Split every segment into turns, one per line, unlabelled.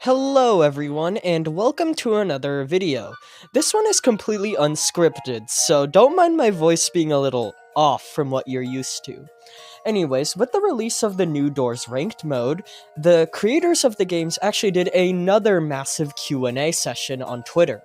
Hello everyone, and welcome to another video. This one is completely unscripted, so don't mind my voice being a little off from what you're used to. Anyways, with the release of the new Doors Ranked mode, the creators of the games actually did another massive Q&A session on Twitter.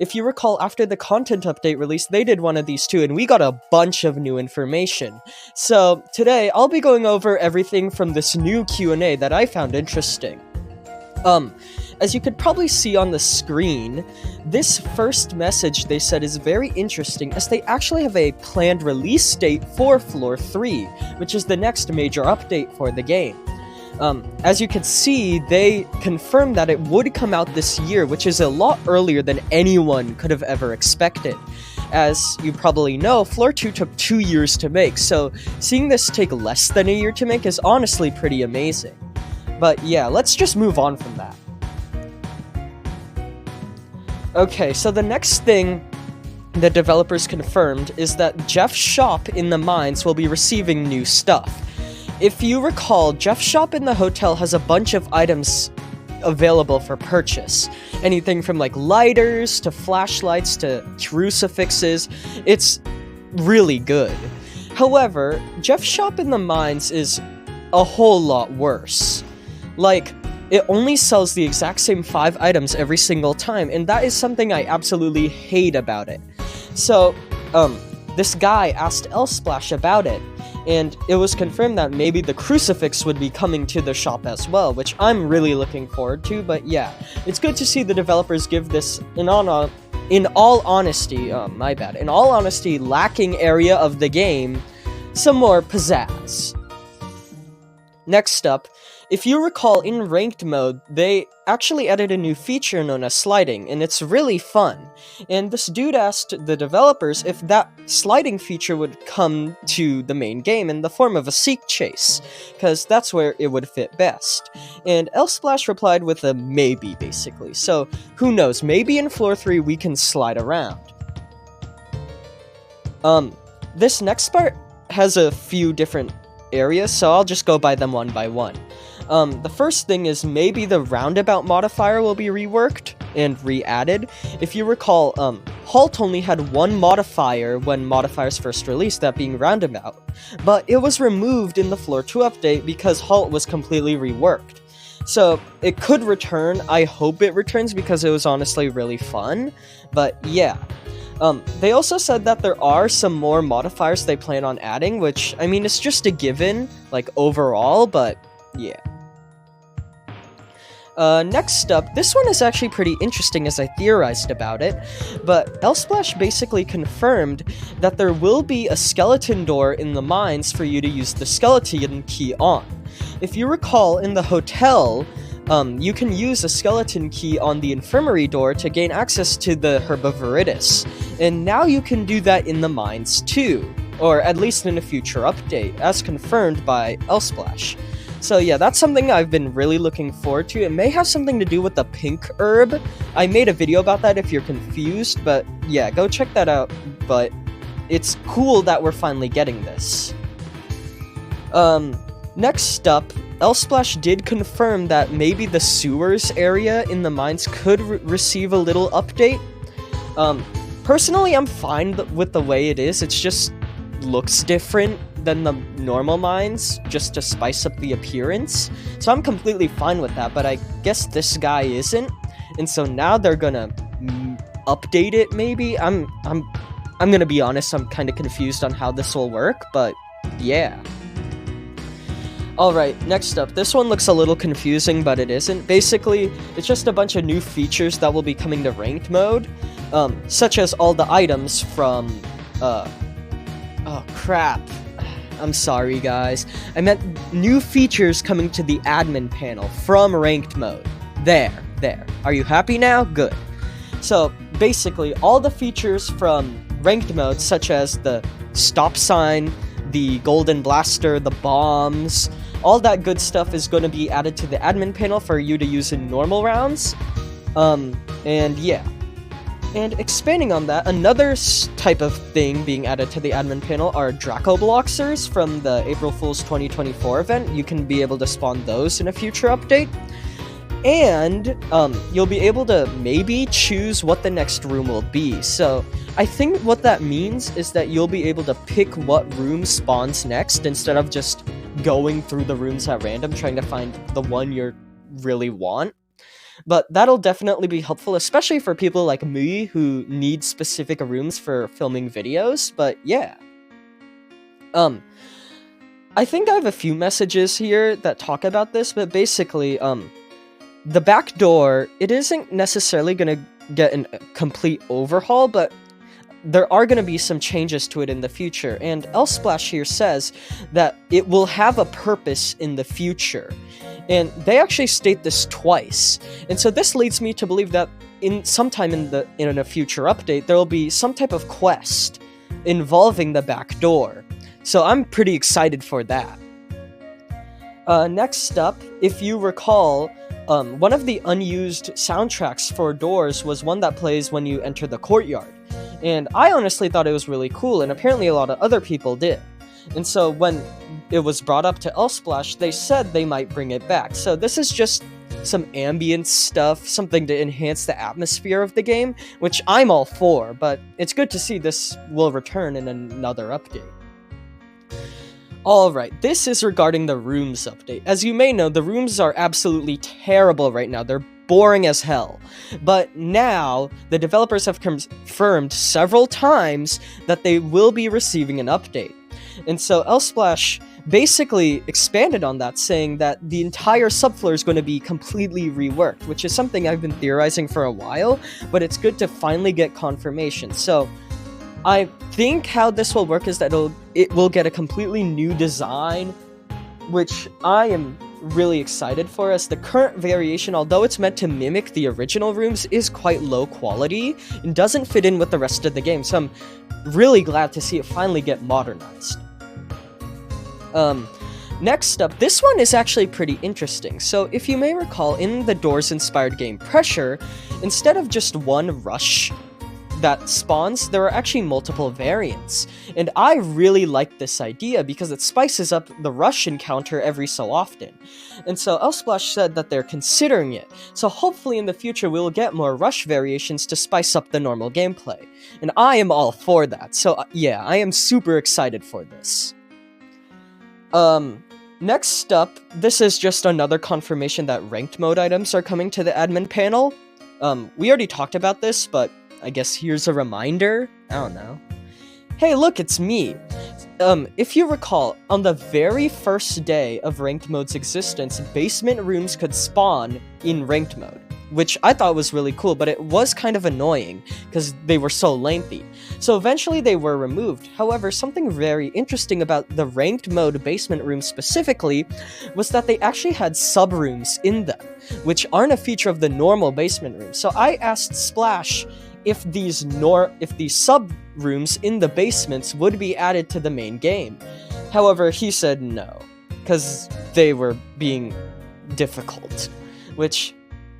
If you recall, after the content update release, they did one of these too, and we got a bunch of new information. So today, I'll be going over everything from this new Q&A that I found interesting. As you could probably see on the screen, this first message they said is very interesting as they actually have a planned release date for Floor 3, which is the next major update for the game. As you can see, they confirmed that it would come out this year, which is a lot earlier than anyone could have ever expected. As you probably know, Floor 2 took 2 years to make, so seeing this take less than a year to make is honestly pretty amazing. But yeah, let's just move on from that. Okay, so the next thing the developers confirmed is that Jeff's shop in the mines will be receiving new stuff. If you recall, Jeff's shop in the hotel has a bunch of items available for purchase. Anything from like lighters to flashlights to crucifixes. It's really good. However, Jeff's shop in the mines is a whole lot worse. Like, it only sells the exact same 5 items every single time, and that is something I absolutely hate about it. So, this guy asked Elsplash about it, and it was confirmed that maybe the crucifix would be coming to the shop as well, which I'm really looking forward to, but yeah, it's good to see the developers give this, in all honesty, lacking area of the game some more pizzazz. Next up, if you recall, in Ranked mode, they actually added a new feature known as sliding, and it's really fun. And this dude asked the developers if that sliding feature would come to the main game in the form of a seek chase, because that's where it would fit best. And Elsplash replied with a maybe, basically. So, who knows, maybe in Floor 3 we can slide around. This next part has a few different areas, so I'll just go by them one by one. The first thing is maybe the roundabout modifier will be reworked and re-added. If you recall, Halt only had one modifier when Modifiers first released, that being roundabout, but it was removed in the Floor 2 update because Halt was completely reworked. So, it could return. I hope it returns because it was honestly really fun, but yeah. They also said that there are some more modifiers they plan on adding, which, I mean, it's just a given, like, overall, but yeah. Next up, this one is actually pretty interesting as I theorized about it, but Elsplash basically confirmed that there will be a skeleton door in the mines for you to use the skeleton key on. If you recall, in the hotel, you can use a skeleton key on the infirmary door to gain access to the Herbivoritis, and now you can do that in the mines too, or at least in a future update, as confirmed by Elsplash. So yeah, that's something I've been really looking forward to. It may have something to do with the pink herb. I made a video about that if you're confused, but yeah, go check that out. But it's cool that we're finally getting this. Next up, Elsplash did confirm that maybe the sewers area in the mines could receive a little update. Personally, I'm fine with the way it is. It's just looks different than the normal mines, just to spice up the appearance. So I'm completely fine with that, but I guess this guy isn't. And so now they're gonna update it, maybe? I'm gonna be honest, I'm kind of confused on how this will work, but yeah. Alright, next up, this one looks a little confusing, but it isn't. Basically, it's just a bunch of new features that will be coming to Ranked mode, such as all the items from, oh crap, I'm sorry guys, I meant new features coming to the admin panel from Ranked mode. There, are you happy now? Good. So, basically, all the features from Ranked mode, such as the stop sign, the golden blaster, the bombs, all that good stuff is going to be added to the admin panel for you to use in normal rounds. And yeah. And expanding on that, another type of thing being added to the admin panel are Draco Bloxers from the April Fool's 2024 event. You can be able to spawn those in a future update. And you'll be able to maybe choose what the next room will be. So I think what that means is that you'll be able to pick what room spawns next instead of just going through the rooms at random trying to find the one you really want. But that'll definitely be helpful, especially for people like me who need specific rooms for filming videos. But yeah. I think I have a few messages here that talk about this, but basically, the Backdoor, it isn't necessarily going to get a complete overhaul, but there are going to be some changes to it in the future, and Elsplash here says that it will have a purpose in the future, and they actually state this twice, and so this leads me to believe that sometime in a future update, there will be some type of quest involving the Backdoor, so I'm pretty excited for that. Next up, if you recall, one of the unused soundtracks for Doors was one that plays when you enter the courtyard. And I honestly thought it was really cool, and apparently a lot of other people did. And so when it was brought up to Elsplash, they said they might bring it back. So this is just some ambient stuff, something to enhance the atmosphere of the game, which I'm all for, but it's good to see this will return in another update. Alright, this is regarding the rooms update. As you may know, the rooms are absolutely terrible right now. They're boring as hell. But now, the developers have confirmed several times that they will be receiving an update. And so Elsplash basically expanded on that, saying that the entire subfloor is going to be completely reworked, which is something I've been theorizing for a while, but it's good to finally get confirmation. So, I think how this will work is that it will get a completely new design, which I am really excited for, as the current variation, although it's meant to mimic the original rooms, is quite low quality and doesn't fit in with the rest of the game, so I'm really glad to see it finally get modernized. Next up, this one is actually pretty interesting. So if you may recall, in the Doors-inspired game Pressure, instead of just one rush that spawns, there are actually multiple variants, and I really like this idea because it spices up the rush encounter every so often. And so Elsplash said that they're considering it, so hopefully in the future we'll get more rush variations to spice up the normal gameplay, and I am all for that, so yeah, I am super excited for this. Next up, this is just another confirmation that ranked mode items are coming to the admin panel. We already talked about this, but I guess here's a reminder. I don't know. Hey, look, it's me. If you recall, on the very first day of ranked mode's existence, basement rooms could spawn in ranked mode, which I thought was really cool, but it was kind of annoying because they were so lengthy. So eventually they were removed. However, something very interesting about the ranked mode basement rooms specifically was that they actually had sub-rooms in them, which aren't a feature of the normal basement rooms. So I asked Splash if these sub-rooms in the basements would be added to the main game. However, he said no, because they were being difficult, which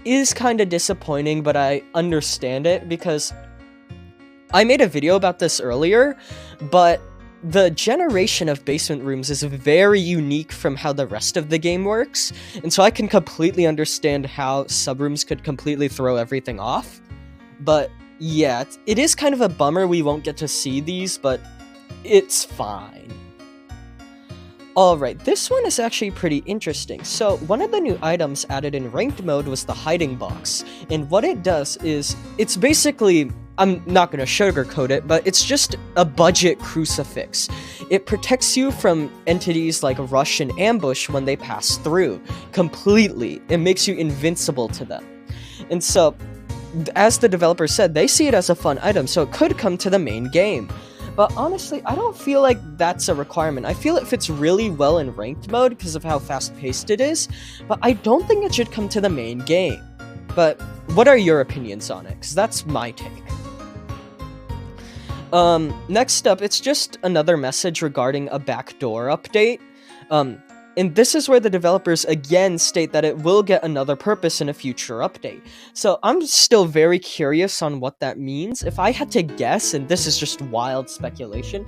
is kind of disappointing, but I understand it, because I made a video about this earlier, but the generation of basement rooms is very unique from how the rest of the game works, and so I can completely understand how subrooms could completely throw everything off. But yeah, it is kind of a bummer we won't get to see these, but it's fine. Alright, this one is actually pretty interesting. So, one of the new items added in ranked mode was the hiding box, and what it does is, it's basically, I'm not gonna sugarcoat it, but it's just a budget crucifix. It protects you from entities like rush and ambush when they pass through, completely. It makes you invincible to them. And so, as the developer said, they see it as a fun item, so it could come to the main game. But honestly, I don't feel like that's a requirement. I feel it fits really well in ranked mode because of how fast-paced it is, but I don't think it should come to the main game. But what are your opinions on it? Because that's my take. Next up, it's just another message regarding a backdoor update. And this is where the developers again state that it will get another purpose in a future update. So I'm still very curious on what that means. If I had to guess, and this is just wild speculation,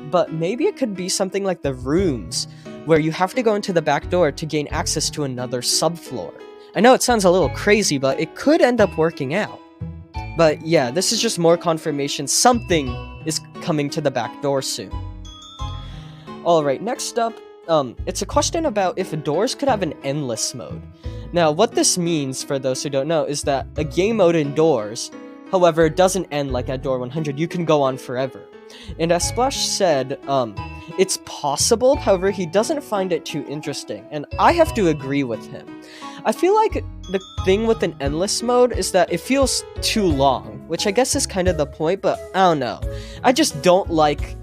but maybe it could be something like the rooms, where you have to go into the back door to gain access to another subfloor. I know it sounds a little crazy, but it could end up working out. But yeah, this is just more confirmation something is coming to the back door soon. Alright, next up, it's a question about if doors could have an endless mode. Now, what this means, for those who don't know, is that a game mode in Doors, however, doesn't end like at door 100, you can go on forever. And as Splash said, it's possible, however, he doesn't find it too interesting, and I have to agree with him. I feel like the thing with an endless mode is that it feels too long, which I guess is kind of the point, but I don't know. I just don't like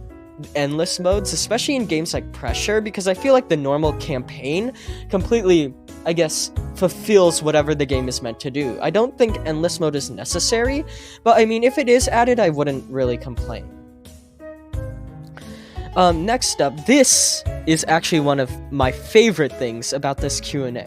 endless modes, especially in games like Pressure, because I feel like the normal campaign completely, I guess, fulfills whatever the game is meant to do. I don't think endless mode is necessary, but I mean, if it is added, I wouldn't really complain. Next up, this is actually one of my favorite things about this Q&A.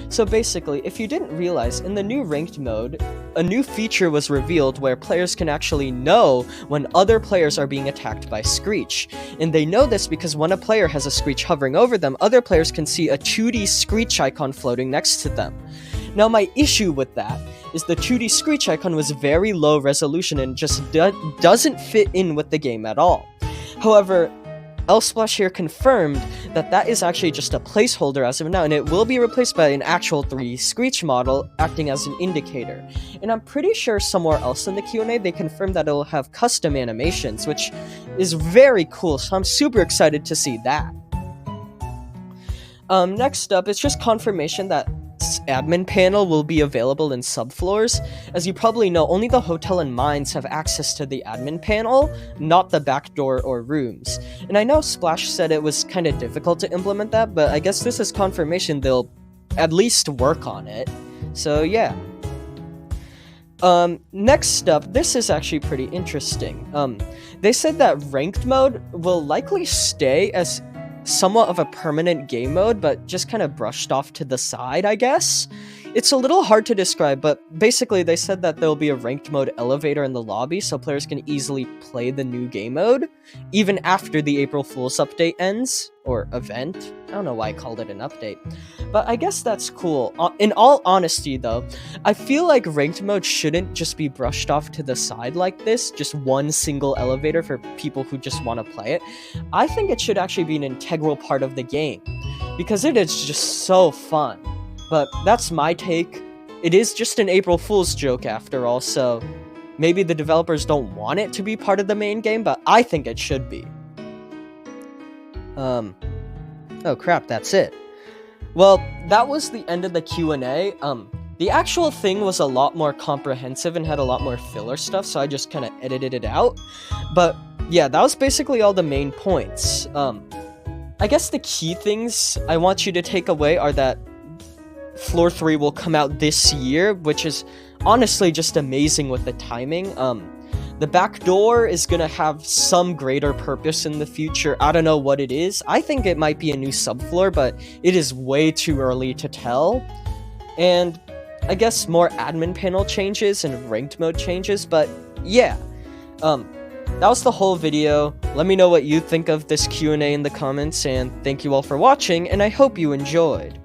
So basically, if you didn't realize, in the new ranked mode, a new feature was revealed where players can actually know when other players are being attacked by Screech. And they know this because when a player has a Screech hovering over them, other players can see a 2D Screech icon floating next to them. Now, my issue with that is the 2D Screech icon was very low resolution and just doesn't fit in with the game at all. However, Splash here confirmed that that is actually just a placeholder as of now, and it will be replaced by an actual 3D Screech model acting as an indicator. And I'm pretty sure somewhere else in the Q&A they confirmed that it will have custom animations, which is very cool, so I'm super excited to see that. Next up, it's just confirmation that admin panel will be available in subfloors. As you probably know, only the hotel and mines have access to the admin panel, not the back door or rooms. And I know Splash said it was kind of difficult to implement that, but I guess this is confirmation they'll at least work on it. So yeah. Next up, this is actually pretty interesting. They said that ranked mode will likely stay as somewhat of a permanent game mode, but just kind of brushed off to the side, I guess. It's a little hard to describe, but basically they said that there'll be a ranked mode elevator in the lobby so players can easily play the new game mode, even after the April Fool's update ends, or event. I don't know why I called it an update, but I guess that's cool. In all honesty though, I feel like ranked mode shouldn't just be brushed off to the side like this, just one single elevator for people who just want to play it. I think it should actually be an integral part of the game, because it is just so fun. But that's my take. It is just an April Fool's joke after all, so maybe the developers don't want it to be part of the main game, but I think it should be. Oh crap, that's it. Well, that was the end of the Q&A. The actual thing was a lot more comprehensive and had a lot more filler stuff, so I just kind of edited it out. But yeah, that was basically all the main points. I guess the key things I want you to take away are that Floor 3 will come out this year, which is honestly just amazing with the timing. The back door is gonna have some greater purpose in the future. I don't know what it is. I think it might be a new subfloor, but it is way too early to tell. And I guess more admin panel changes and ranked mode changes, but yeah. That was the whole video. Let me know what you think of this Q&A in the comments, and thank you all for watching, and I hope you enjoyed.